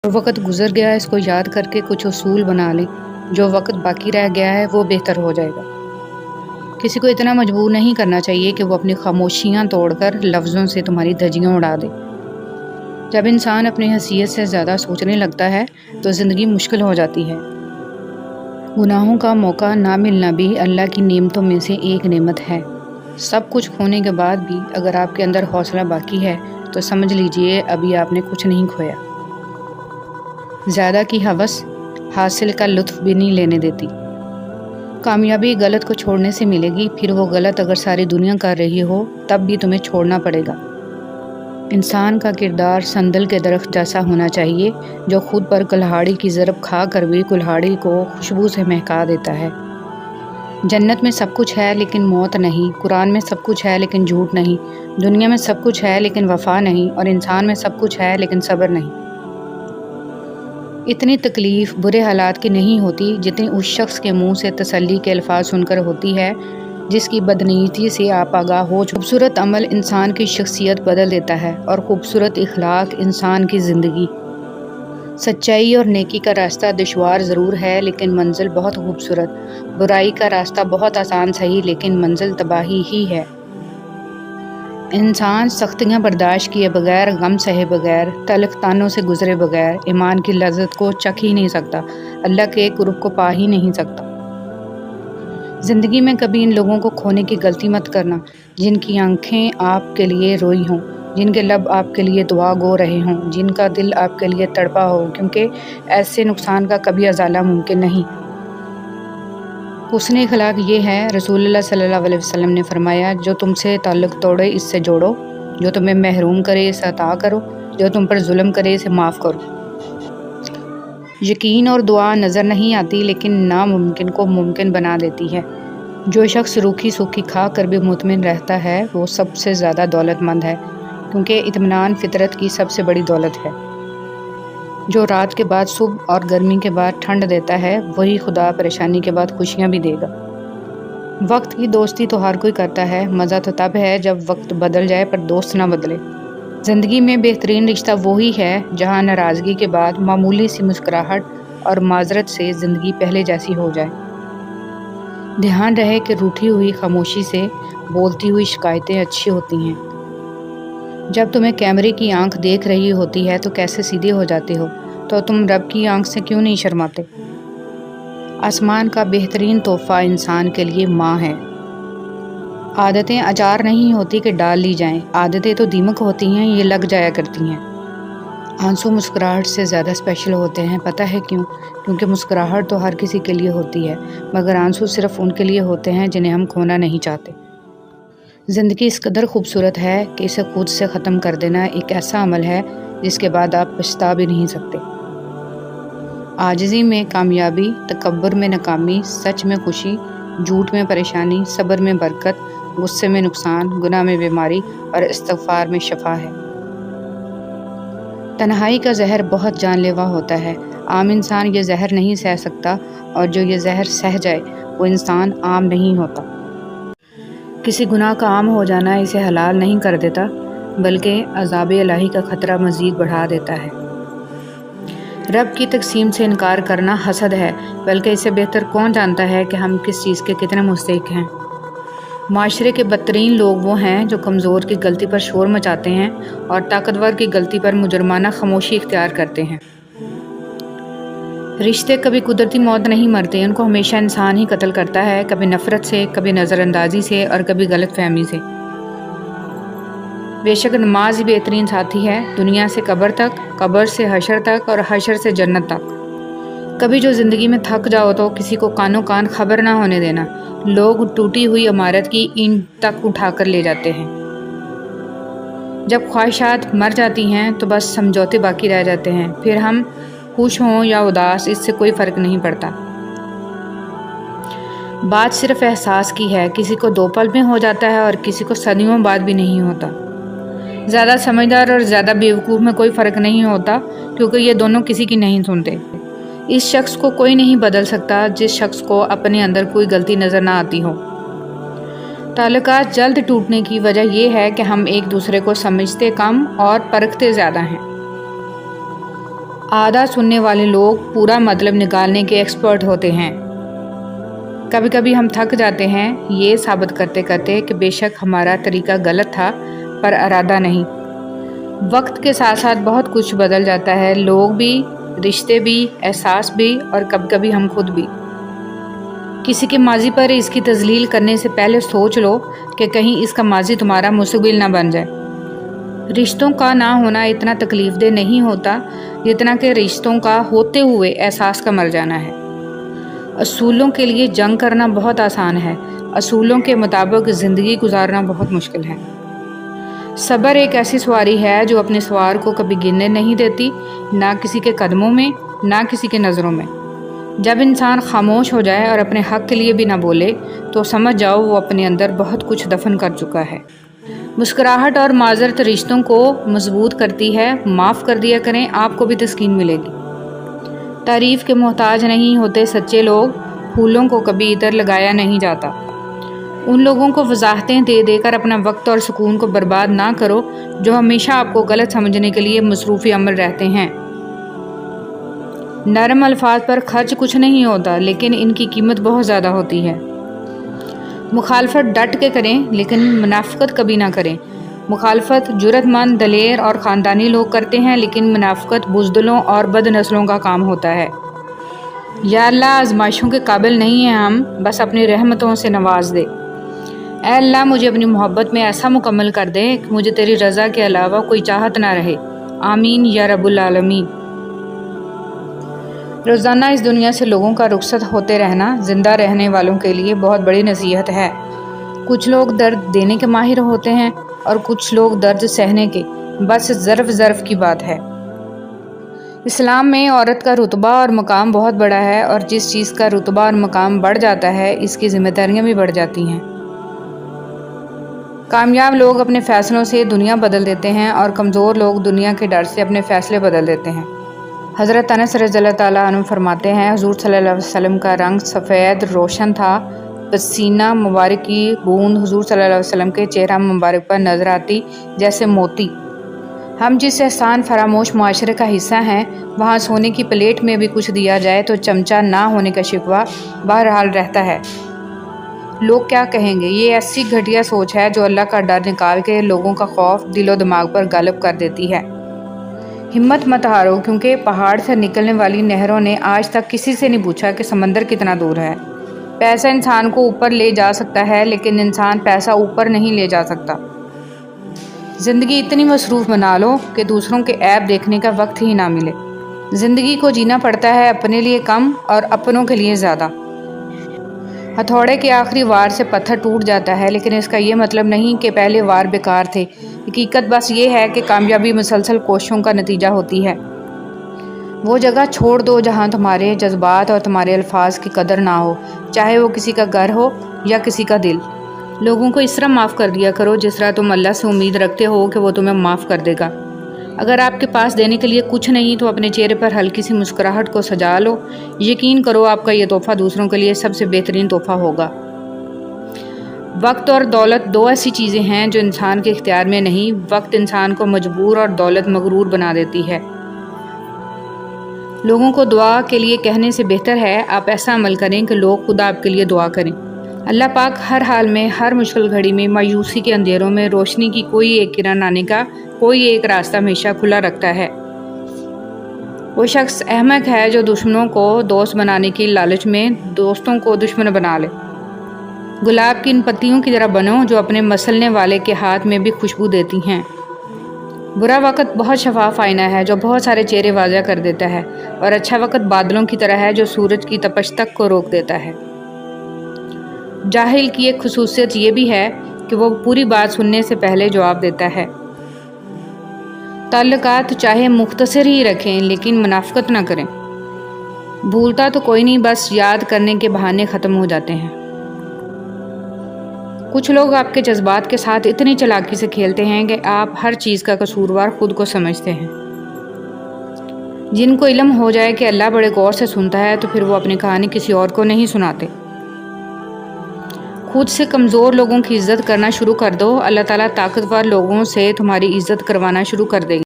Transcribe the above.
جو وقت گزر گیا ہے اس کو یاد کر کے کچھ اصول بنا لیں. جو وقت باقی رہ گیا ہے وہ بہتر ہو جائے گا. کسی کو اتنا مجبور نہیں کرنا چاہیے کہ وہ اپنی خاموشیاں توڑ کر لفظوں سے تمہاری دھجیاں اڑا دے. جب انسان اپنی حیثیت سے زیادہ سوچنے لگتا ہے تو زندگی مشکل ہو جاتی ہے. گناہوں کا موقع نہ ملنا بھی اللہ کی نعمتوں میں سے ایک نعمت ہے. سب کچھ کھونے کے بعد بھی اگر آپ کے اندر حوصلہ باقی ہے تو سمجھ لیجئے ابھی آپ نے کچھ نہیں کھویا. زیادہ کی ہوس حاصل کا لطف بھی نہیں لینے دیتی. کامیابی غلط کو چھوڑنے سے ملے گی، پھر وہ غلط اگر ساری دنیا کر رہی ہو تب بھی تمہیں چھوڑنا پڑے گا. انسان کا کردار سندل کے درخت جیسا ہونا چاہیے جو خود پر کلہاڑی کی ضرب کھا کر بھی کلہاڑی کو خوشبو سے مہکا دیتا ہے. جنت میں سب کچھ ہے لیکن موت نہیں، قرآن میں سب کچھ ہے لیکن جھوٹ نہیں، دنیا میں سب کچھ ہے لیکن وفا نہیں، اور انسان میں سب کچھ ہے لیکن صبر نہیں. اتنی تکلیف برے حالات کی نہیں ہوتی جتنی اس شخص کے منہ سے تسلی کے الفاظ سن کر ہوتی ہے جس کی بدنیتی سے آپ آگاہ ہو. خوبصورت عمل انسان کی شخصیت بدل دیتا ہے اور خوبصورت اخلاق انسان کی زندگی. سچائی اور نیکی کا راستہ دشوار ضرور ہے لیکن منزل بہت خوبصورت. برائی کا راستہ بہت آسان صحیح لیکن منزل تباہی ہی ہے. انسان سختیاں برداشت کیے بغیر، غم سہے بغیر، تلخ طعنوں سے گزرے بغیر ایمان کی لذت کو چکھ ہی نہیں سکتا، اللہ کے قرب کو پا ہی نہیں سکتا. زندگی میں کبھی ان لوگوں کو کھونے کی غلطی مت کرنا جن کی آنکھیں آپ کے لیے روئی ہوں، جن کے لب آپ کے لیے دعا گو رہے ہوں، جن کا دل آپ کے لیے تڑپا ہو، کیونکہ ایسے نقصان کا کبھی ازالہ ممکن نہیں. حسن اخلاق یہ ہے، رسول اللہ صلی اللہ علیہ وسلم نے فرمایا، جو تم سے تعلق توڑے اس سے جوڑو، جو تمہیں محروم کرے اسے عطا کرو، جو تم پر ظلم کرے اسے معاف کرو. یقین اور دعا نظر نہیں آتی لیکن ناممکن کو ممکن بنا دیتی ہے. جو شخص روکھی سوکھی کھا کر بھی مطمئن رہتا ہے وہ سب سے زیادہ دولت مند ہے، کیونکہ اطمینان فطرت کی سب سے بڑی دولت ہے. جو رات کے بعد صبح اور گرمی کے بعد ٹھنڈ دیتا ہے وہی خدا پریشانی کے بعد خوشیاں بھی دے گا. وقت کی دوستی تو ہر کوئی کرتا ہے، مزہ تو تب ہے جب وقت بدل جائے پر دوست نہ بدلے. زندگی میں بہترین رشتہ وہی ہے جہاں ناراضگی کے بعد معمولی سی مسکراہٹ اور معذرت سے زندگی پہلے جیسی ہو جائے. دھیان رہے کہ روٹھی ہوئی خاموشی سے بولتی ہوئی شکایتیں اچھی ہوتی ہیں. جب تمہیں کیمرے کی آنکھ دیکھ رہی ہوتی ہے تو کیسے سیدھے ہو جاتے ہو، تو تم رب کی آنکھ سے کیوں نہیں شرماتے؟ آسمان کا بہترین تحفہ انسان کے لیے ماں ہے. عادتیں اچار نہیں ہوتی کہ ڈال لی جائیں، عادتیں تو دیمک ہوتی ہیں، یہ لگ جایا کرتی ہیں. آنسو مسکراہٹ سے زیادہ اسپیشل ہوتے ہیں، پتہ ہے کیوں؟ کیونکہ مسکراہٹ تو ہر کسی کے لیے ہوتی ہے مگر آنسو صرف ان کے لیے ہوتے ہیں جنہیں ہم کھونا نہیں چاہتے. زندگی اس قدر خوبصورت ہے کہ اسے خود سے ختم کر دینا ایک ایسا عمل ہے جس کے بعد آپ پچھتا بھی نہیں سکتے. عاجزی میں کامیابی، تکبر میں ناکامی، سچ میں خوشی، جھوٹ میں پریشانی، صبر میں برکت، غصے میں نقصان، گناہ میں بیماری اور استغفار میں شفا ہے. تنہائی کا زہر بہت جان لیوا ہوتا ہے، عام انسان یہ زہر نہیں سہ سکتا، اور جو یہ زہر سہ جائے وہ انسان عام نہیں ہوتا. کسی گناہ کا عام ہو جانا اسے حلال نہیں کر دیتا بلکہ عذاب الہی کا خطرہ مزید بڑھا دیتا ہے. رب کی تقسیم سے انکار کرنا حسد ہے، بلکہ اسے بہتر کون جانتا ہے کہ ہم کس چیز کے کتنے مستحق ہیں. معاشرے کے بدترین لوگ وہ ہیں جو کمزور کی غلطی پر شور مچاتے ہیں اور طاقتور کی غلطی پر مجرمانہ خاموشی اختیار کرتے ہیں. رشتے کبھی قدرتی موت نہیں مرتے، ان کو ہمیشہ انسان ہی قتل کرتا ہے، کبھی نفرت سے، کبھی نظر اندازی سے اور کبھی غلط فہمی سے. بے شک نماز ہی بہترین ساتھی ہے، دنیا سے قبر تک، قبر سے حشر تک اور حشر سے جنت تک. کبھی جو زندگی میں تھک جاؤ تو کسی کو کانوں کان خبر نہ ہونے دینا. لوگ ٹوٹی ہوئی عمارت کی اینٹ تک اٹھا کر لے جاتے ہیں. جب خواہشات مر جاتی ہیں تو بس سمجھوتے باقی رہ جاتے ہیں، پھر ہم خوش ہوں یا اداس اس سے کوئی فرق نہیں پڑتا. بات صرف احساس کی ہے، کسی کو 2 پل میں ہو جاتا ہے اور کسی کو صدیوں بعد بھی نہیں ہوتا. زیادہ سمجھدار اور زیادہ بیوقوف میں کوئی فرق نہیں ہوتا کیونکہ یہ دونوں کسی کی نہیں سنتے. اس شخص کو کوئی نہیں بدل سکتا جس شخص کو اپنے اندر کوئی غلطی نظر نہ آتی ہو. تعلقات جلد ٹوٹنے کی وجہ یہ ہے کہ ہم ایک دوسرے کو سمجھتے کم اور پرکھتے زیادہ ہیں. آدھا سننے والے لوگ پورا مطلب نکالنے کے ایکسپرٹ ہوتے ہیں۔ کبھی کبھی ہم تھک جاتے ہیں یہ ثابت کرتے کرتے کہ بے شک ہمارا طریقہ غلط تھا پر ارادہ نہیں۔ وقت کے ساتھ ساتھ بہت کچھ بدل جاتا ہے، لوگ بھی، رشتے بھی، احساس بھی، اور کبھی کبھی ہم خود بھی۔ کسی کے ماضی پر اس کی تذلیل کرنے سے پہلے سوچ لو کہ کہیں اس کا ماضی تمہارا مستقبل نہ بن جائے۔ رشتوں کا نہ ہونا اتنا تکلیف دہ نہیں ہوتا جتنا کہ رشتوں کا ہوتے ہوئے احساس کا مر جانا ہے۔ اصولوں کے لیے جنگ کرنا بہت آسان ہے، اصولوں کے مطابق زندگی گزارنا بہت مشکل ہے۔ صبر ایک ایسی سواری ہے جو اپنے سوار کو کبھی گرنے نہیں دیتی، نہ کسی کے قدموں میں، نہ کسی کے نظروں میں۔ جب انسان خاموش ہو جائے اور اپنے حق کے لیے بھی نہ بولے تو سمجھ جاؤ وہ اپنے اندر بہت کچھ دفن کر چکا ہے۔ مسکراہٹ اور معذرت رشتوں کو مضبوط کرتی ہے، معاف کر دیا کریں، آپ کو بھی تسکین ملے گی۔ تعریف کے محتاج نہیں ہوتے سچے لوگ، پھولوں کو کبھی ادھر لگایا نہیں جاتا۔ ان لوگوں کو وضاحتیں دے دے کر اپنا وقت اور سکون کو برباد نہ کرو جو ہمیشہ آپ کو غلط سمجھنے کے لیے مصروف عمل رہتے ہیں۔ نرم الفاظ پر خرچ کچھ نہیں ہوتا لیکن ان کی قیمت بہت زیادہ ہوتی ہے۔ مخالفت ڈٹ کے کریں لیکن منافقت کبھی نہ کریں۔ مخالفت جرأت مند، دلیر اور خاندانی لوگ کرتے ہیں لیکن منافقت بزدلوں اور بد نسلوں کا کام ہوتا ہے۔ یا اللہ آزمائشوں کے قابل نہیں ہیں ہم، بس اپنی رحمتوں سے نواز دے۔ اے اللہ مجھے اپنی محبت میں ایسا مکمل کر دے کہ مجھے تیری رضا کے علاوہ کوئی چاہت نہ رہے، آمین یا رب العالمین۔ روزانہ اس دنیا سے لوگوں کا رخصت ہوتے رہنا زندہ رہنے والوں کے لیے بہت بڑی نصیحت ہے۔ کچھ لوگ درد دینے کے ماہر ہوتے ہیں اور کچھ لوگ درد سہنے کے، بس ظرف کی بات ہے۔ اسلام میں عورت کا رتبہ اور مقام بہت بڑا ہے، اور جس چیز کا رتبہ اور مقام بڑھ جاتا ہے اس کی ذمہ داریاں بھی بڑھ جاتی ہیں۔ کامیاب لوگ اپنے فیصلوں سے دنیا بدل دیتے ہیں اور کمزور لوگ دنیا کے ڈر سے اپنے فیصلے بدل دیتے ہیں۔ حضرت انس رضی اللہ تعالیٰ عنہ فرماتے ہیں حضور صلی اللہ علیہ وسلم کا رنگ سفید روشن تھا، پسینہ مبارک کی بوند حضور صلی اللہ علیہ وسلم کے چہرہ مبارک پر نظر آتی جیسے موتی۔ ہم جس احسان فراموش معاشرے کا حصہ ہیں وہاں سونے کی پلیٹ میں بھی کچھ دیا جائے تو چمچہ نہ ہونے کا شکوہ بہرحال رہتا ہے۔ لوگ کیا کہیں گے، یہ ایسی گھٹیا سوچ ہے جو اللہ کا ڈر نکال کے لوگوں کا خوف دل و دماغ پر غالب کر دیتی ہے۔ ہمت مت ہارو، کیونکہ پہاڑ سے نکلنے والی نہروں نے آج تک کسی سے نہیں پوچھا کہ سمندر کتنا دور ہے۔ پیسہ انسان کو اوپر لے جا سکتا ہے لیکن انسان پیسہ اوپر نہیں لے جا سکتا۔ زندگی اتنی مصروف بنا لو کہ دوسروں کے عیب دیکھنے کا وقت ہی نہ ملے۔ زندگی کو جینا پڑتا ہے اپنے لیے کم اور اپنوں کے لیے زیادہ۔ ہتھوڑے کے آخری وار سے پتھر ٹوٹ جاتا ہے لیکن اس کا یہ مطلب نہیں کہ پہلے وار بیکار تھے۔ حقیقت بس یہ ہے کہ کامیابی مسلسل کوششوں کا نتیجہ ہوتی ہے۔ وہ جگہ چھوڑ دو جہاں تمہارے جذبات اور تمہارے الفاظ کی قدر نہ ہو، چاہے وہ کسی کا گھر ہو یا کسی کا دل۔ لوگوں کو اس طرح معاف کر دیا کرو جس طرح تم اللہ سے امید رکھتے ہو کہ وہ تمہیں معاف کر دے گا۔ اگر آپ کے پاس دینے کے لیے کچھ نہیں تو اپنے چہرے پر ہلکی سی مسکراہٹ کو سجا لو، یقین کرو آپ کا یہ تحفہ دوسروں کے لیے سب سے بہترین تحفہ ہوگا۔ وقت اور دولت دو ایسی چیزیں ہیں جو انسان کے اختیار میں نہیں۔ وقت انسان کو مجبور اور دولت مغرور بنا دیتی ہے۔ لوگوں کو دعا کے لیے کہنے سے بہتر ہے آپ ایسا عمل کریں کہ لوگ خود آپ کے لیے دعا کریں۔ اللہ پاک ہر حال میں، ہر مشکل گھڑی میں، مایوسی کے اندھیروں میں روشنی کی کوئی ایک کرن آنے کا کوئی ایک راستہ ہمیشہ کھلا رکھتا ہے۔ وہ شخص احمق ہے جو دشمنوں کو دوست بنانے کی لالچ میں دوستوں کو دشمن بنا لے۔ گلاب کی ان پتیوں کی طرح بنو جو اپنے مسلنے والے کے ہاتھ میں بھی خوشبو دیتی ہیں۔ برا وقت بہت شفاف آئینہ ہے جو بہت سارے چہرے واضح کر دیتا ہے، اور اچھا وقت بادلوں کی طرح ہے جو سورج کی تپش تک کو روک دیتا ہے۔ جاہل کی ایک خصوصیت یہ بھی ہے کہ وہ پوری بات سننے سے پہلے جواب دیتا ہے۔ تعلقات چاہے مختصر ہی رکھیں لیکن منافقت نہ کریں۔ بھولتا تو کوئی نہیں، بس یاد کرنے کے بہانے ختم ہو جاتے ہیں۔ کچھ لوگ آپ کے جذبات کے ساتھ اتنی چالاکی سے کھیلتے ہیں کہ آپ ہر چیز کا قصوروار خود کو سمجھتے ہیں۔ جن کو علم ہو جائے کہ اللہ بڑے غور سے سنتا ہے تو پھر وہ اپنی کہانی کسی اور کو نہیں سناتے۔ خود سے کمزور لوگوں کی عزت کرنا شروع کر دو، اللہ تعالیٰ طاقتور لوگوں سے تمہاری عزت کروانا شروع کر دے گا۔